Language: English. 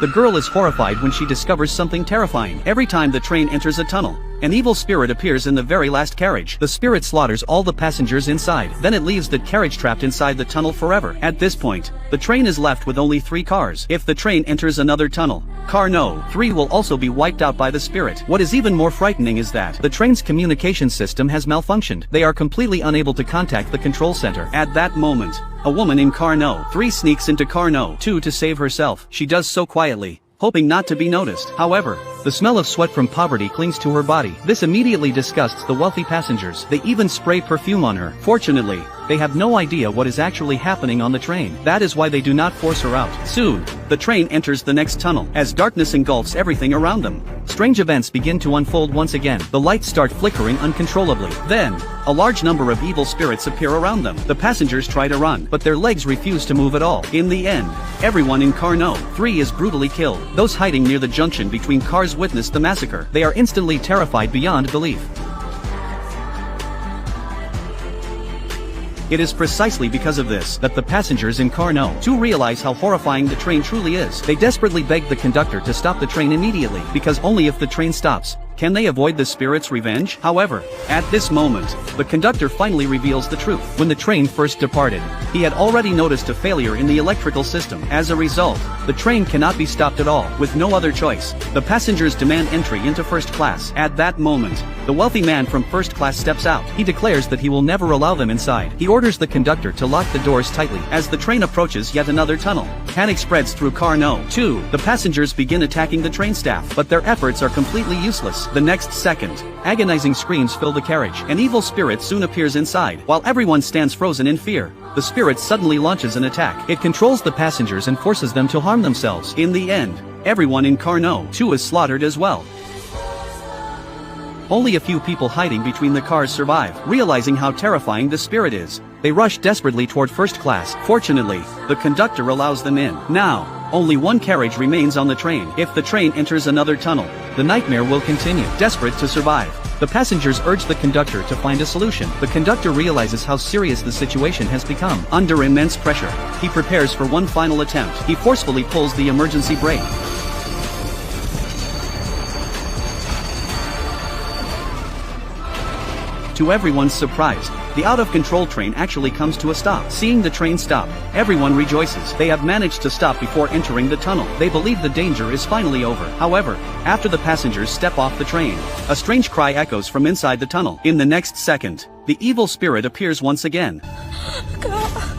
The girl is horrified when she discovers something terrifying. Every time the train enters a tunnel, an evil spirit appears in the very last carriage. The spirit slaughters all the passengers inside. Then it leaves the carriage trapped inside the tunnel forever. At this point, the train is left with only 3 cars. If the train enters another tunnel, car No. 3 will also be wiped out by the spirit. What is even more frightening is that the train's communication system has malfunctioned. They are completely unable to contact the control center. At that moment, a woman in car No. 3 sneaks into car No. 2 to save herself. She does so quietly, hoping not to be noticed. However, the smell of sweat from poverty clings to her body. This immediately disgusts the wealthy passengers. They even spray perfume on her. Fortunately, they have no idea what is actually happening on the train. That is why they do not force her out. Soon, the train enters the next tunnel. As darkness engulfs everything around them, strange events begin to unfold once again. The lights start flickering uncontrollably. Then, a large number of evil spirits appear around them. The passengers try to run, but their legs refuse to move at all. In the end, everyone in car No. 3 is brutally killed. Those hiding near the junction between cars witness the massacre. They are instantly terrified beyond belief. It is precisely because of this that the passengers in car No. 2 realize how horrifying the train truly is. They desperately beg the conductor to stop the train immediately, because only if the train stops can they avoid the spirit's revenge. However, at this moment, the conductor finally reveals the truth. When the train first departed, he had already noticed a failure in the electrical system. As a result, the train cannot be stopped at all. With no other choice, the passengers demand entry into first class. At that moment, the wealthy man from first class steps out. He declares that he will never allow them inside. He orders the conductor to lock the doors tightly. As the train approaches yet another tunnel, panic spreads through car No. 2. The passengers begin attacking the train staff, but their efforts are completely useless. The next second, agonizing screams fill the carriage. An evil spirit soon appears inside. While everyone stands frozen in fear, the spirit suddenly launches an attack. It controls the passengers and forces them to harm themselves. In the end, everyone in car No. 2 is slaughtered as well. Only a few people hiding between the cars survive. Realizing how terrifying the spirit is, they rush desperately toward first class. Fortunately, the conductor allows them in. Now, only one carriage remains on the train. If the train enters another tunnel, the nightmare will continue. Desperate to survive, the passengers urge the conductor to find a solution. The conductor realizes how serious the situation has become. Under immense pressure, he prepares for one final attempt. He forcefully pulls the emergency brake. To everyone's surprise, the out-of-control train actually comes to a stop. Seeing the train stop, everyone rejoices. They have managed to stop before entering the tunnel. They believe the danger is finally over. However, after the passengers step off the train, a strange cry echoes from inside the tunnel. In the next second, the evil spirit appears once again. God.